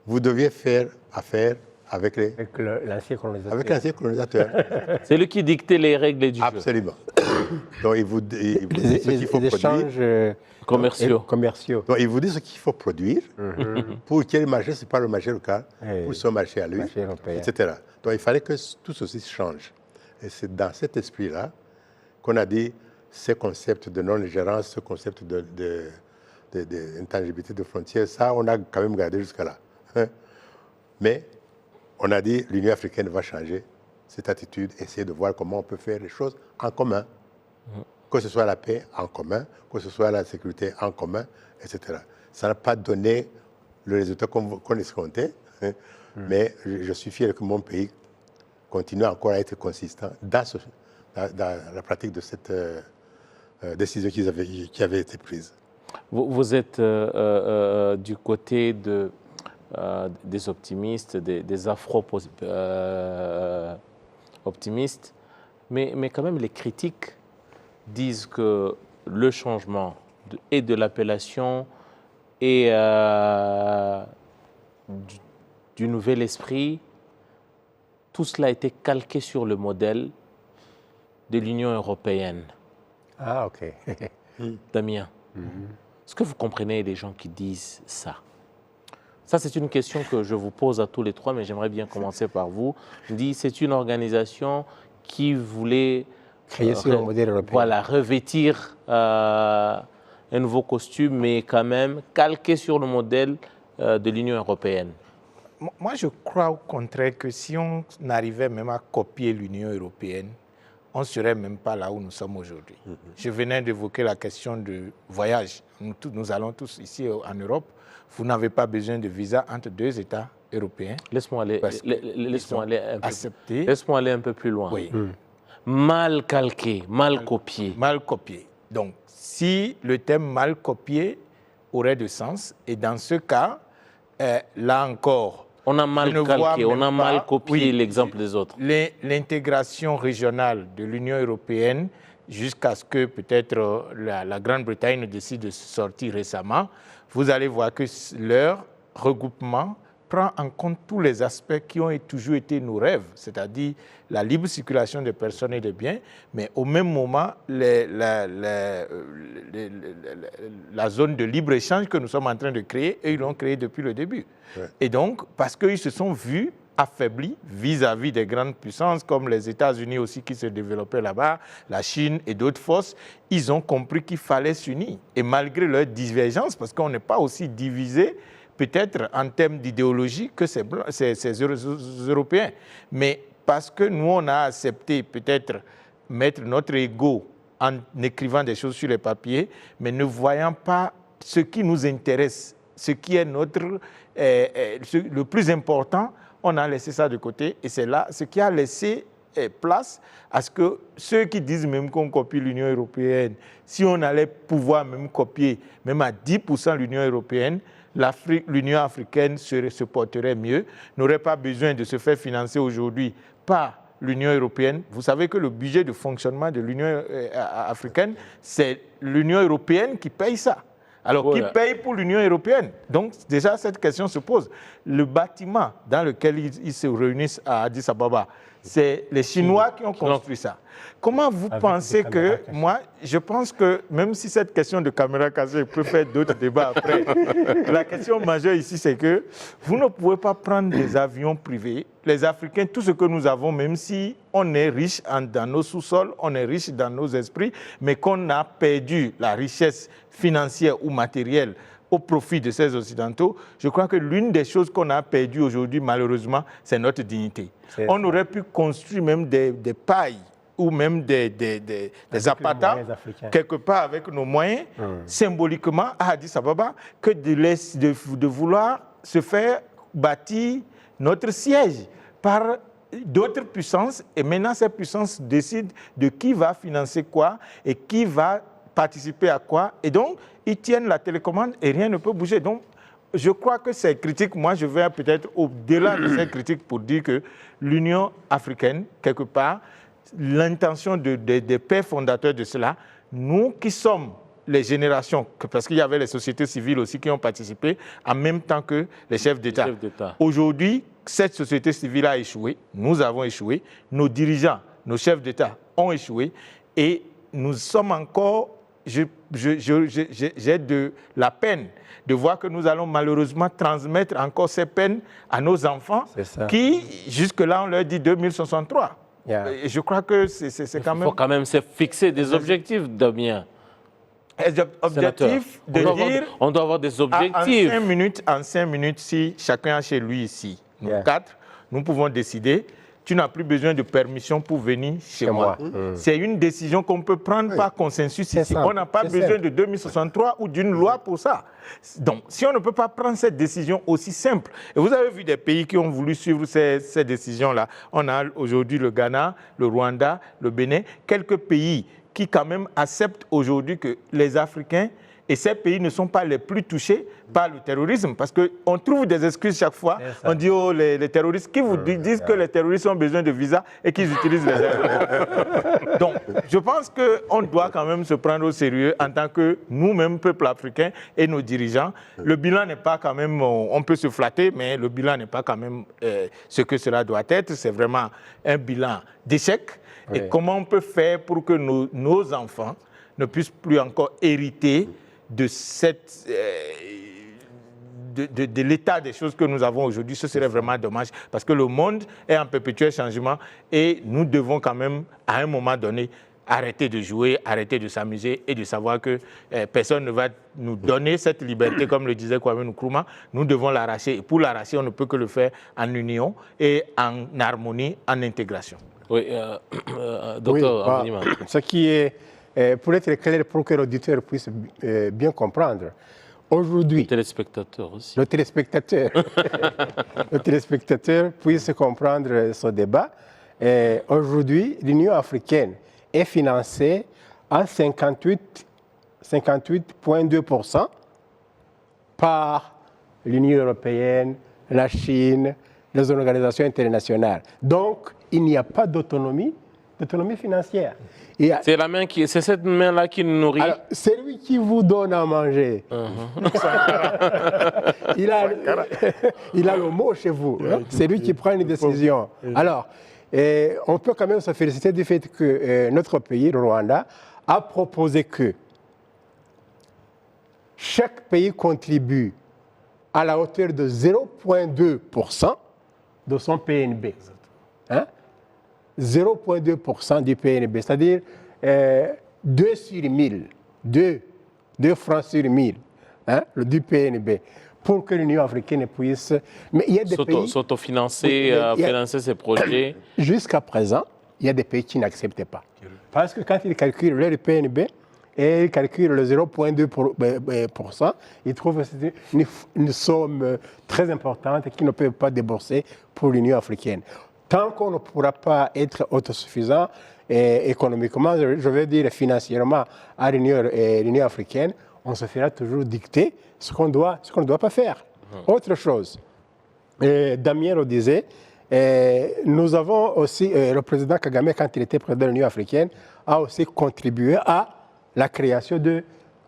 B: vous deviez faire affaire avec
C: l'ancien colonisateur.
B: Avec l'ancien colonisateur.
A: C'est lui qui dictait les règles du jeu.
B: Absolument. Donc, il vous dit ce qu'il faut
C: les échanges commerciaux.
B: Donc, il vous dit ce qu'il faut produire pour quel marché, ce n'est pas le marché local, pour son marché à lui, etc. Donc, il fallait que tout ceci change. Et c'est dans cet esprit-là qu'on a dit ces concepts de non-ingérence, ce concept d'intangibilité de frontières, ça, on a quand même gardé jusqu'à là. Mais on a dit l'Union africaine va changer cette attitude, essayer de voir comment on peut faire les choses en commun. Que ce soit la paix en commun, que ce soit la sécurité en commun, etc. Ça n'a pas donné le résultat qu'on escomptait, mais je suis fier que mon pays continue encore à être consistant dans la pratique de cette décision qui avait été prise.
A: Vous êtes du côté des optimistes, des afro-optimistes, mais quand même les critiques disent que le changement et de l'appellation et du nouvel esprit, tout cela a été calqué sur le modèle de l'Union européenne.
C: Ah, ok.
A: Damien, est-ce que vous comprenez les gens qui disent ça? Ça, c'est une question que je vous pose à tous les trois, mais j'aimerais bien commencer par vous. Je dis, c'est une organisation qui voulait
C: créer sur le modèle européen.
A: Voilà, revêtir un nouveau costume, mais quand même calqué sur le modèle de l'Union européenne.
G: Moi, je crois au contraire que si on arrivait même à copier l'Union européenne, on ne serait même pas là où nous sommes aujourd'hui. Je venais d'évoquer la question du voyage. Nous allons tous ici en Europe. Vous n'avez pas besoin de visa entre deux États européens.
A: Laisse-moi aller, aller un peu plus loin.
G: Oui.
A: Mal calqué, mal copié.
G: Mal copié. Donc, si le thème mal copié aurait de sens, et dans ce cas, là encore,
A: on a mal calqué, on a mal copié l'exemple des autres.
G: L'intégration régionale de l'Union européenne, jusqu'à ce que peut-être la Grande-Bretagne décide de sortir récemment, vous allez voir que leur regroupement prend en compte tous les aspects qui ont toujours été nos rêves, c'est-à-dire la libre circulation des personnes et des biens, mais au même moment, la zone de libre-échange que nous sommes en train de créer, eux, ils l'ont créée depuis le début. Ouais. Et donc, parce qu'ils se sont vus affaiblis vis-à-vis des grandes puissances comme les États-Unis aussi qui se développaient là-bas, la Chine et d'autres forces, ils ont compris qu'il fallait s'unir. Et malgré leur divergence, parce qu'on n'est pas aussi divisé peut-être en termes d'idéologie que ces Européens, mais parce que nous, on a accepté peut-être mettre notre ego en écrivant des choses sur les papiers, mais ne voyant pas ce qui nous intéresse, ce qui est le plus important, on a laissé ça de côté et c'est là ce qui a laissé place à ce que ceux qui disent même qu'on copie l'Union européenne, si on allait pouvoir même copier même à 10% l'Union européenne, l'Union africaine se porterait mieux, n'aurait pas besoin de se faire financer aujourd'hui par l'Union européenne. Vous savez que le budget de fonctionnement de l'Union africaine, c'est l'Union européenne qui paye ça. Alors, qui paye pour l'Union européenne? Donc, déjà, cette question se pose. Le bâtiment dans lequel ils se réunissent à Addis Ababa, c'est les Chinois qui ont construit ça. Comment vous pensez que... Moi, je pense que même si cette question de caméra cachée, je peux faire d'autres débats après, la question majeure ici, c'est que vous ne pouvez pas prendre des avions privés. Les Africains, tout ce que nous avons, même si on est riche dans nos sous-sols, on est riche dans nos esprits, mais qu'on a perdu la richesse financière ou matérielle au profit de ces Occidentaux, je crois que l'une des choses qu'on a perdues aujourd'hui, malheureusement, c'est notre dignité. On aurait pu construire même des pailles ou même des appartements, quelque part avec nos moyens, symboliquement à Addis Ababa, que de vouloir se faire bâtir notre siège par d'autres puissances, et maintenant ces puissances décident de qui va financer quoi et qui va participer à quoi. Et donc, ils tiennent la télécommande et rien ne peut bouger. Donc, je crois que ces critiques, moi je vais peut-être au-delà de ces critiques pour dire que l'Union africaine, quelque part, l'intention des pères fondateurs de cela, nous qui sommes les générations, parce qu'il y avait les sociétés civiles aussi qui ont participé en même temps que les chefs d'État. Aujourd'hui, cette société civile a échoué, nous avons échoué, nos dirigeants, nos chefs d'État ont échoué et nous sommes encore, j'ai de la peine de voir que nous allons malheureusement transmettre encore ces peines à nos enfants qui, jusque-là, on leur dit 2063. Et je crois que c'est quand même...
A: Il faut quand même se fixer des objectifs, Damien.
G: Objectif de dire...
A: On doit avoir des objectifs.
G: En 5 minutes, si chacun chez lui ici, nous 4, nous pouvons décider... Tu n'as plus besoin de permission pour venir chez moi. C'est une décision qu'on peut prendre par consensus ici. On n'a pas besoin de 2063 ou d'une loi pour ça. Donc, si on ne peut pas prendre cette décision aussi simple, et vous avez vu des pays qui ont voulu suivre ces décisions-là. On a aujourd'hui le Ghana, le Rwanda, le Bénin, quelques pays qui quand même acceptent aujourd'hui que les Africains et ces pays ne sont pas les plus touchés par le terrorisme, parce qu'on trouve des excuses chaque fois. On dit, oh, les terroristes, qui vous disent que les terroristes ont besoin de visa et qu'ils utilisent les aéroports. Donc, je pense qu'on doit quand même se prendre au sérieux en tant que nous-mêmes, peuple africain et nos dirigeants. Le bilan n'est pas quand même, on peut se flatter, mais le bilan n'est pas quand même ce que cela doit être. C'est vraiment un bilan d'échec. Et comment on peut faire pour que nos enfants ne puissent plus encore hériter de l'état des choses que nous avons aujourd'hui. Ce serait vraiment dommage parce que le monde est en perpétuel changement et nous devons quand même, à un moment donné, arrêter de jouer, arrêter de s'amuser et de savoir que personne ne va nous donner cette liberté, comme le disait Kwame Nkrumah. Nous devons l'arracher. Et pour l'arracher, on ne peut que le faire en union et en harmonie, en intégration.
A: Oui, docteur Abonima.
C: Ce qui est... pour être clair, pour que l'auditeur puisse bien comprendre, aujourd'hui...
A: Le téléspectateur aussi.
C: Le téléspectateur. Le téléspectateur puisse comprendre ce débat. Aujourd'hui, l'Union africaine est financée à 58,2% par l'Union européenne, la Chine, les organisations internationales. Donc, il n'y a pas d'autonomie financière.
A: C'est cette main-là qui nous nourrit.
C: Alors, c'est lui qui vous donne à manger. Il a le mot chez vous. Hein? C'est lui qui prend une décision. Alors, on peut quand même se féliciter du fait que notre pays, le Rwanda, a proposé que chaque pays contribue à la hauteur de 0,2% de son PNB. Hein? 0,2% du PNB, c'est-à-dire 2 sur 1000, 2 francs sur 1000 hein, du PNB, pour que l'Union africaine puisse... Mais il y a des pays...
A: S'autofinancer, financer ses projets.
C: Jusqu'à présent, il y a des pays qui n'acceptent pas. Parce que quand ils calculent leur PNB et ils calculent le 0,2%, ils trouvent que c'est une somme très importante qu'ils ne peuvent pas débourser pour l'Union africaine. Tant qu'on ne pourra pas être autosuffisant économiquement, je veux dire financièrement à l'Union africaine, on se fera toujours dicter ce qu'on ne doit pas faire. Autre chose, Damien le disait, nous avons aussi, le président Kagame, quand il était président de l'Union africaine, a aussi contribué à la création de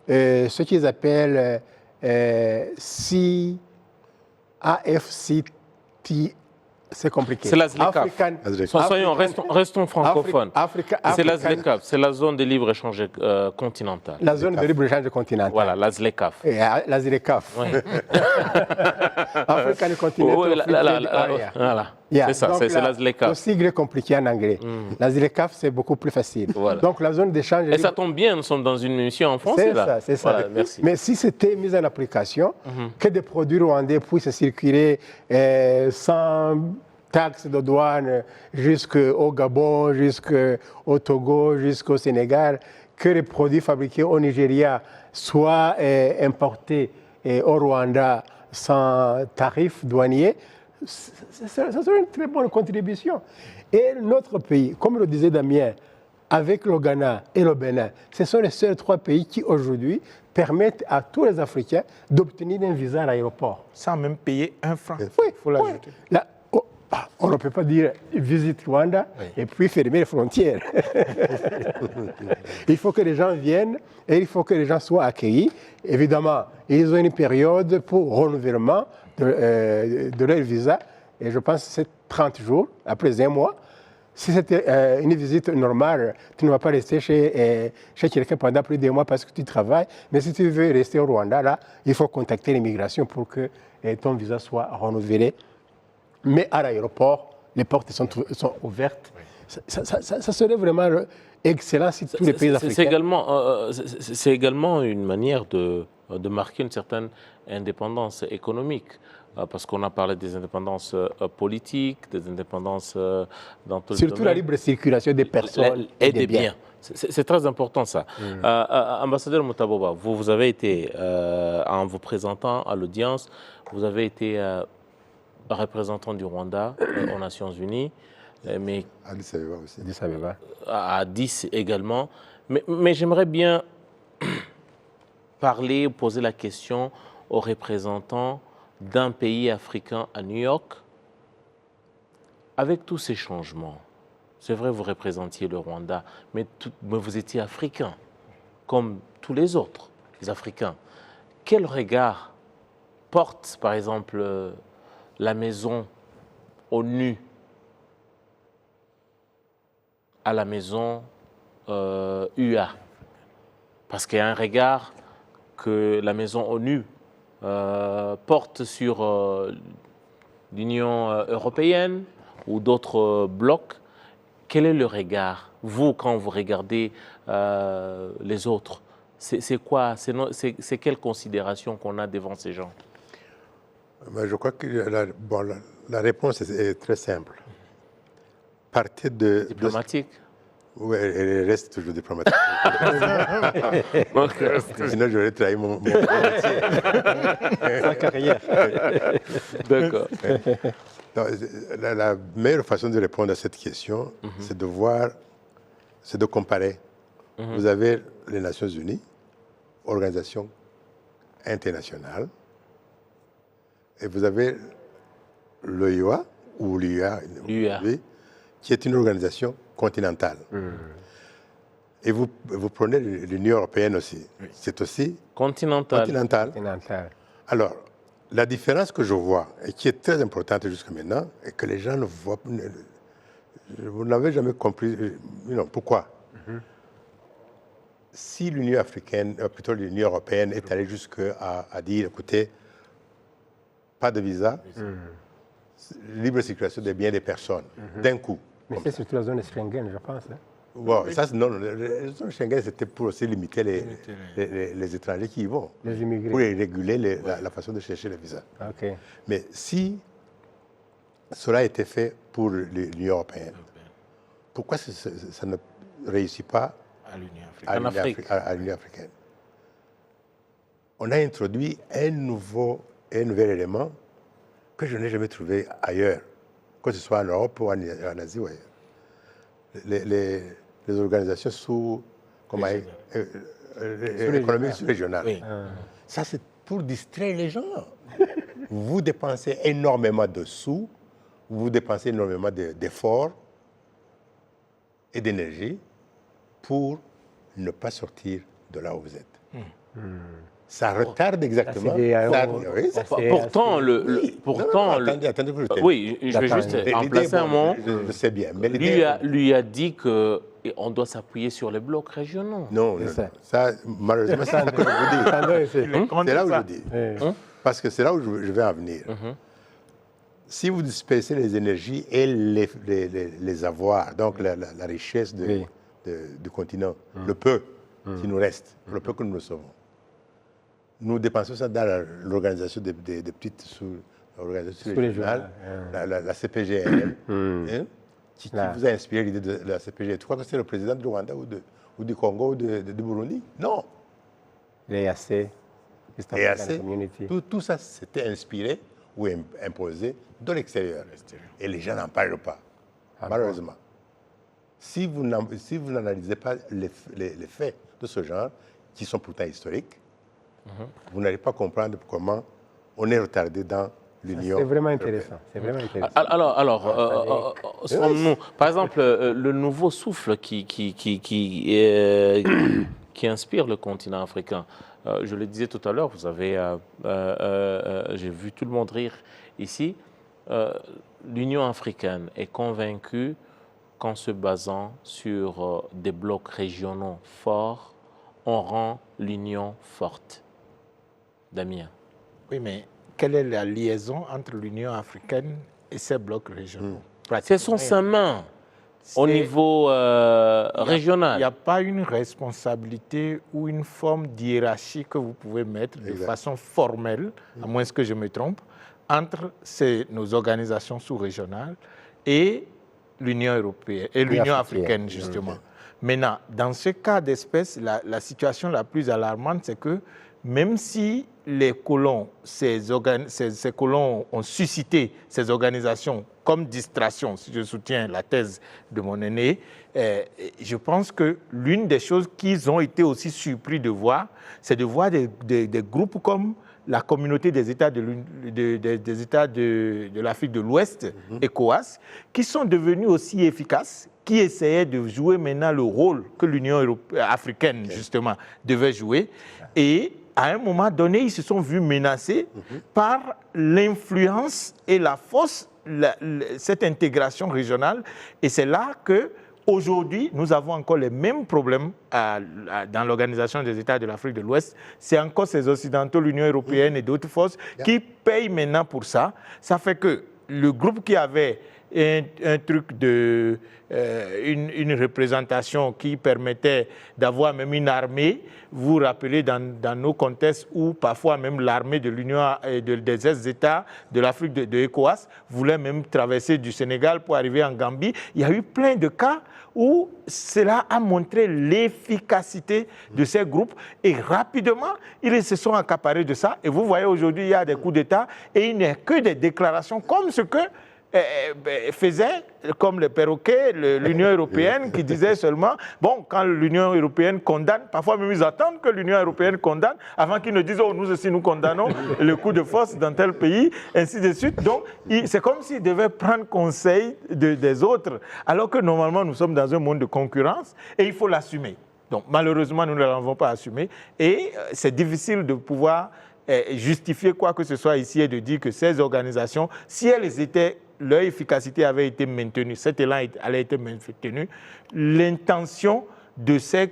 C: ce qu'ils appellent AFCT. C'est compliqué.
A: C'est la ZLECAf. Restons francophones. C'est la ZLECAF, c'est la zone de libre-échange continentale.
C: La zone de libre-échange continentale.
A: Voilà, la ZLECAf.
C: La ZLECAF.
A: Oui.
C: African Continental
A: Voilà. C'est ça, c'est la ZLECAF.
C: Le sigle est compliqué en anglais. La ZLECAF, c'est beaucoup plus facile.
A: Voilà.
C: Donc la zone d'échange...
A: Et ça tombe bien, nous sommes dans une émission en français.
C: C'est ça.
A: Voilà, merci.
C: Mais si c'était mis en application, que des produits rwandais puissent circuler sans taxes de douane jusqu'au Gabon, jusqu'au Togo, jusqu'au Sénégal, que les produits fabriqués au Nigeria soient importés au Rwanda sans tarif douanier, ça serait une très bonne contribution. Et notre pays, comme le disait Damien, avec le Ghana et le Bénin, ce sont les seuls 3 pays qui aujourd'hui permettent à tous les Africains d'obtenir un visa à l'aéroport.
G: Sans même payer un franc.
C: Oui,
G: Il faut l'ajouter.
C: Là, on ne peut pas dire visite Rwanda et puis fermer les frontières. Il faut que les gens viennent et il faut que les gens soient accueillis. Évidemment, ils ont une période pour renouvellement de leur visa et je pense que c'est 30 jours, après 1 mois. Si c'était une visite normale, tu ne vas pas rester chez quelqu'un pendant plus d'1 mois parce que tu travailles. Mais si tu veux rester au Rwanda, là, il faut contacter l'immigration pour que ton visa soit renouvelé. Mais à l'aéroport, les portes sont ouvertes. Ça serait vraiment excellent si tous les pays africains...
A: C'est également une manière de marquer une certaine indépendance économique. Parce qu'on a parlé des indépendances politiques, des indépendances dans tout le
C: Surtout la libre circulation des personnes
A: et des biens. C'est très important ça. Ambassadeur Mutaboba, vous avez été, en vous présentant à l'audience, vous avez été représentant du Rwanda aux Nations Unies, mais
B: À Addis Abeba aussi.
A: à Addis également. Mais j'aimerais bien poser la question aux représentants d'un pays africain à New York. Avec tous ces changements, c'est vrai, vous représentiez le Rwanda, mais vous étiez africain, comme tous les autres les Africains. Quel regard porte, par exemple, la maison ONU à la maison UA? Parce qu'il y a un regard que la maison ONU porte sur l'Union européenne ou d'autres blocs. Quel est le regard, vous, quand vous regardez les autres? C'est quoi? C'est quelle considération qu'on a devant ces gens?
B: Je crois que la réponse est très simple. Partez de...
A: Diplomatique?
B: Oui, elle reste toujours diplomatique. Sinon, j'aurais trahi mon métier.
C: Sa carrière.
A: D'accord.
B: La meilleure façon de répondre à cette question, c'est de voir, c'est de comparer. Vous avez les Nations Unies, organisation internationale, et vous avez l'OIA, ou l'UA, qui est une organisation continentale. Et vous prenez l'Union européenne aussi. C'est aussi continental. Alors, la différence que je vois, et qui est très importante jusqu'à maintenant, est que les gens ne voient pas... Vous n'avez jamais compris. Non, pourquoi? Si l'Union africaine, plutôt l'Union européenne, est allée jusqu'à dire, écoutez, pas de visa, libre circulation des biens des personnes, d'un coup.
C: Mais c'est surtout la zone Schengen, je pense. Hein.
B: Bon, ça, non, la zone Schengen, c'était pour aussi limiter les étrangers qui y vont.
C: Les immigrés.
B: Pour réguler la façon de chercher les visas.
C: Okay.
B: Mais si cela a été fait pour l'Union européenne, pourquoi ça ne réussit pas à l'Union africaine? On a introduit un nouvel élément que je n'ai jamais trouvé ailleurs, que ce soit en Europe ou en Asie ou ailleurs. Les organisations économiques sous-régionales. Oui. Ça, c'est pour distraire les gens. Vous dépensez énormément de sous, vous dépensez énormément d'efforts et d'énergie pour ne pas sortir de là où vous êtes. Ça retarde exactement.
A: Pourtant,
B: attendez que je termine.
A: Oui, je vais juste remplacer un mot.
B: Je sais bien. Mais
A: lui a dit qu'on doit s'appuyer sur les blocs régionaux.
B: Non, ça, malheureusement, c'est ce que je vous dis. C'est là où je dis. Parce que c'est là où je vais en venir. Si vous dispersez les énergies et les avoirs, donc la richesse du continent, le peu qui nous reste, le peu que nous recevons, nous dépensons ça dans l'organisation des petites sous-organisations régionales, la CPGL, qui vous a inspiré l'idée de la CPGL. Tu crois que c'est le président du Rwanda ou du Congo ou du Burundi? Non.
C: L'EAC,
B: tout ça, c'était inspiré ou imposée de l'extérieur. Et les gens n'en parlent pas, malheureusement. Si vous n'analysez pas les faits de ce genre, qui sont pourtant historiques, vous n'allez pas comprendre comment on est retardé dans l'Union.
C: C'est vraiment intéressant. C'est vraiment intéressant.
A: Alors, sommes-nous, par exemple, le nouveau souffle qui inspire le continent africain. Je le disais tout à l'heure, vous avez, j'ai vu tout le monde rire ici. L'Union africaine est convaincue qu'en se basant sur des blocs régionaux forts, on rend l'Union forte. Damien.
G: Oui, mais quelle est la liaison entre l'Union africaine et ces blocs régionaux?
A: C'est son main au niveau régional.
G: Il n'y a pas une responsabilité ou une forme d'hiérarchie que vous pouvez mettre de façon formelle, à moins que je me trompe, entre nos organisations sous-régionales et l'Union européenne et l'Union africaine, justement. Maintenant, dans ce cas d'espèce, la situation la plus alarmante, c'est que même si les colons, ces colons ont suscité ces organisations comme distraction, si je soutiens la thèse de mon aîné, je pense que l'une des choses qu'ils ont été aussi surpris de voir, c'est de voir des groupes comme la communauté des États de l'Afrique de l'Ouest, ECOWAS, qui sont devenus aussi efficaces, qui essayaient de jouer maintenant le rôle que l'Union africaine, justement, devait jouer. Et à un moment donné, ils se sont vus menacés par l'influence et la force, cette intégration régionale. Et c'est là que aujourd'hui, nous avons encore les mêmes problèmes dans l'Organisation des États de l'Afrique de l'Ouest. C'est encore ces Occidentaux, l'Union européenne et d'autres forces qui payent maintenant pour ça. Ça fait que le groupe qui avait un truc une représentation qui permettait d'avoir même une armée, vous vous rappelez dans nos contextes où parfois même l'armée de l'Union des États de l'Afrique de ECOWAS voulait même traverser du Sénégal pour arriver en Gambie. Il y a eu plein de cas où cela a montré l'efficacité de ces groupes et rapidement, ils se sont accaparés de ça. Et vous voyez aujourd'hui, il y a des coups d'État et il n'y a que des déclarations comme ce que faisait, comme le perroquet, l'Union européenne qui disait seulement, bon, quand l'Union européenne condamne, parfois même ils attendent que l'Union européenne condamne avant qu'ils ne disent, oh, nous aussi nous condamnons le coup de force dans tel pays, ainsi de suite. Donc, c'est comme s'ils devaient prendre conseil des autres, alors que normalement nous sommes dans un monde de concurrence et il faut l'assumer. Donc, malheureusement, nous ne l'avons pas assumé et c'est difficile de pouvoir justifier quoi que ce soit ici et de dire que ces organisations, si elles étaient leur efficacité avait été maintenue, cet élan allait être maintenu, l'intention de ces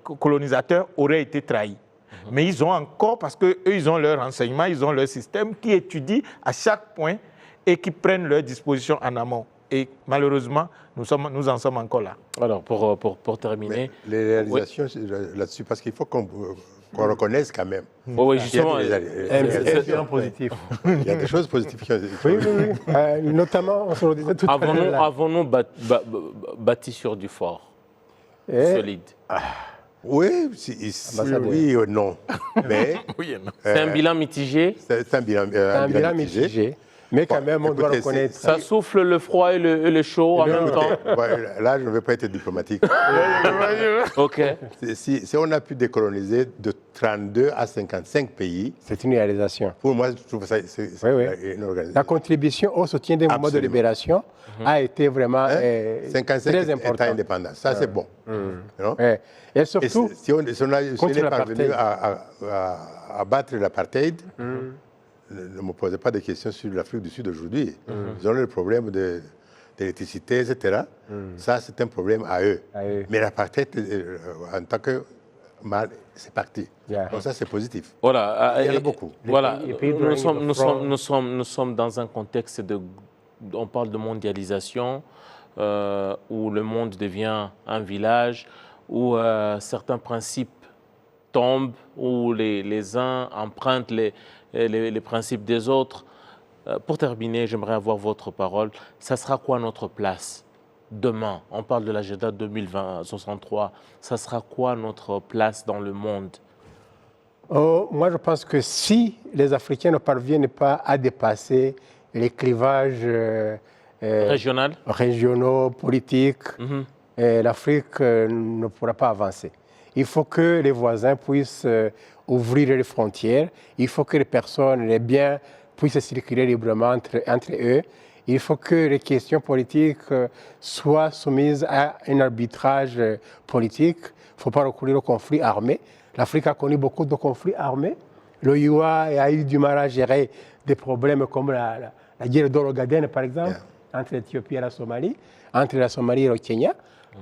G: colonisateurs aurait été trahie. Mais ils ont encore, parce qu'eux, ils ont leur renseignement, ils ont leur système qui étudie à chaque point et qui prennent leurs dispositions en amont. Et malheureusement, nous en sommes encore là.
A: Alors, pour terminer...
B: Mais les réalisations là-dessus, parce qu'il faut qu'on reconnaisse quand même.
A: Oui, justement.
B: Il y a des choses positives.
C: Oui. Notamment, on se le disait tout à l'heure.
A: Avons-nous bâti sur du fort, solide?
B: Oui, oui ou non. Mais
A: c'est un bilan mitigé.
B: C'est un bilan mitigé.
C: Mais quand même, on doit reconnaître.
A: Ça souffle le froid et le chaud en même temps.
B: Là, je ne veux pas être diplomatique.
A: OK.
B: Si on a pu décoloniser de 32 à 55 pays...
C: C'est une réalisation.
B: Pour moi, je trouve ça une organisation.
C: La contribution au soutien des mouvements de libération a été vraiment
B: 55
C: très importante.
B: États indépendants. Ça, c'est bon.
C: Et surtout,
B: si on est parvenu à battre l'apartheid... Ne me posez pas de questions sur l'Afrique du Sud aujourd'hui. Ils ont le problème d'électricité, etc. Ça, c'est un problème à eux. Mais l'apartheid, en tant que mal, c'est parti. Donc ça, c'est positif.
A: Voilà.
B: Il y en a beaucoup.
A: Voilà. Nous sommes dans un contexte on parle de mondialisation, où le monde devient un village, où certains principes tombent, où les uns empruntent les principes des autres. Pour terminer, j'aimerais avoir votre parole. Ça sera quoi notre place demain? On parle de l'agenda 2063. Ça sera quoi notre place dans le monde?
C: Moi, je pense que si les Africains ne parviennent pas à dépasser les clivages régionaux, politiques, l'Afrique ne pourra pas avancer. Il faut que les voisins puissent ouvrir les frontières. Il faut que les personnes, les biens puissent circuler librement entre eux. Il faut que les questions politiques soient soumises à un arbitrage politique. Il ne faut pas recourir au conflit armé. L'Afrique a connu beaucoup de conflits armés. L'OIA a eu du mal à gérer des problèmes comme la guerre d'Orogaden, par exemple, entre l'Éthiopie et la Somalie, entre la Somalie et le Kenya.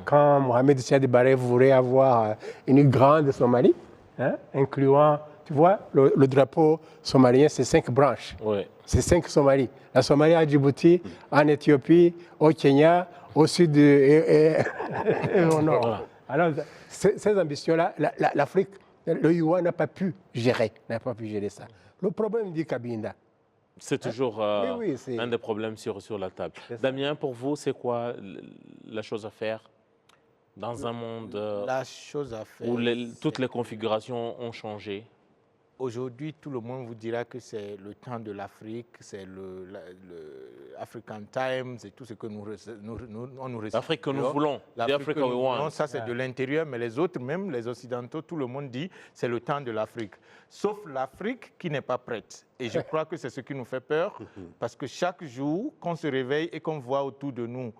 C: Quand Mohamed Siad Barre voulait avoir une grande Somalie, incluant, tu vois, le drapeau somalien, c'est 5 branches.
A: Oui.
C: C'est 5 Somalies. La Somalie à Djibouti, en Éthiopie, au Kenya, au sud et au nord. Voilà. Alors, ces ambitions-là, l'Afrique, l'OIA n'a pas pu gérer ça. Le problème du Cabinda.
A: C'est toujours un des problèmes sur la table. Damien, pour vous, c'est quoi la chose à faire dans un monde où toutes les configurations ont changé?
G: Aujourd'hui, tout le monde vous dira que c'est le temps de l'Afrique, c'est le African Times et tout ce que nous récitons.
A: L'Afrique que nous voulons,
G: l'Afrique que nous voulons, ça c'est de l'intérieur, mais les autres, même les Occidentaux, tout le monde dit c'est le temps de l'Afrique. Sauf l'Afrique qui n'est pas prête. Et je crois que c'est ce qui nous fait peur, parce que chaque jour qu'on se réveille et qu'on voit autour de nous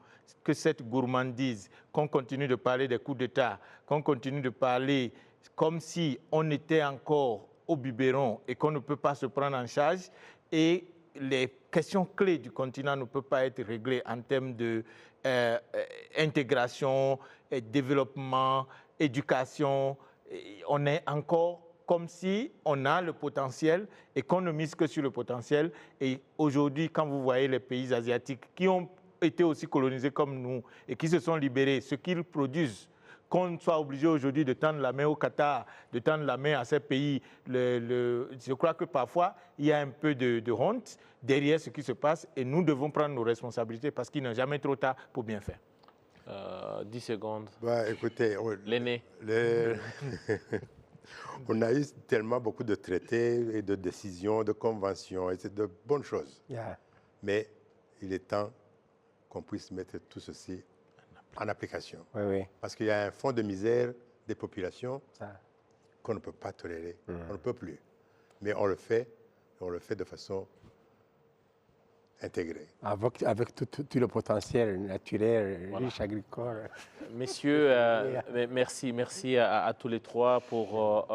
G: que cette gourmandise, qu'on continue de parler des coups d'État, qu'on continue de parler comme si on était encore au biberon et qu'on ne peut pas se prendre en charge, et les questions clés du continent ne peuvent pas être réglées en termes d'intégration, développement, éducation. On est encore comme si on a le potentiel et qu'on ne mise que sur le potentiel. Et aujourd'hui, quand vous voyez les pays asiatiques qui ont été aussi colonisés comme nous et qui se sont libérés, ce qu'ils produisent, qu'on soit obligé aujourd'hui de tendre la main au Qatar, de tendre la main à ces pays, je crois que parfois, il y a un peu de honte derrière ce qui se passe et nous devons prendre nos responsabilités parce qu'il n'est jamais trop tard pour bien faire.
A: 10 secondes.
B: Écoutez,
A: l'aîné.
B: On a eu tellement beaucoup de traités et de décisions, de conventions, et c'est de bonnes choses. Mais il est temps qu'on puisse mettre tout ceci en application. Parce qu'il y a un fond de misère des populations qu'on ne peut pas tolérer. On ne peut plus. Mais on le fait de façon intégrée.
C: Avec tout le potentiel naturel, riche, agricole.
A: Messieurs, merci à tous les trois pour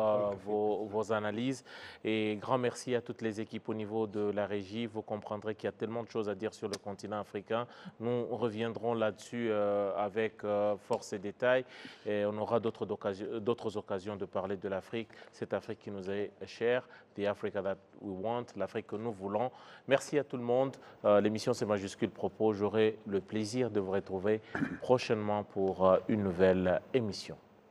A: vos analyses, et grand merci à toutes les équipes au niveau de la régie. Vous comprendrez qu'il y a tellement de choses à dire sur le continent africain. Nous reviendrons là-dessus avec force et détail, et on aura d'autres occasions de parler de l'Afrique, cette Afrique qui nous est chère, the Africa that we want, l'Afrique que nous voulons. Merci à tout le monde. L'émission C'est Majuscule Propos. J'aurai le plaisir de vous retrouver prochainement pour une nouvelle émission.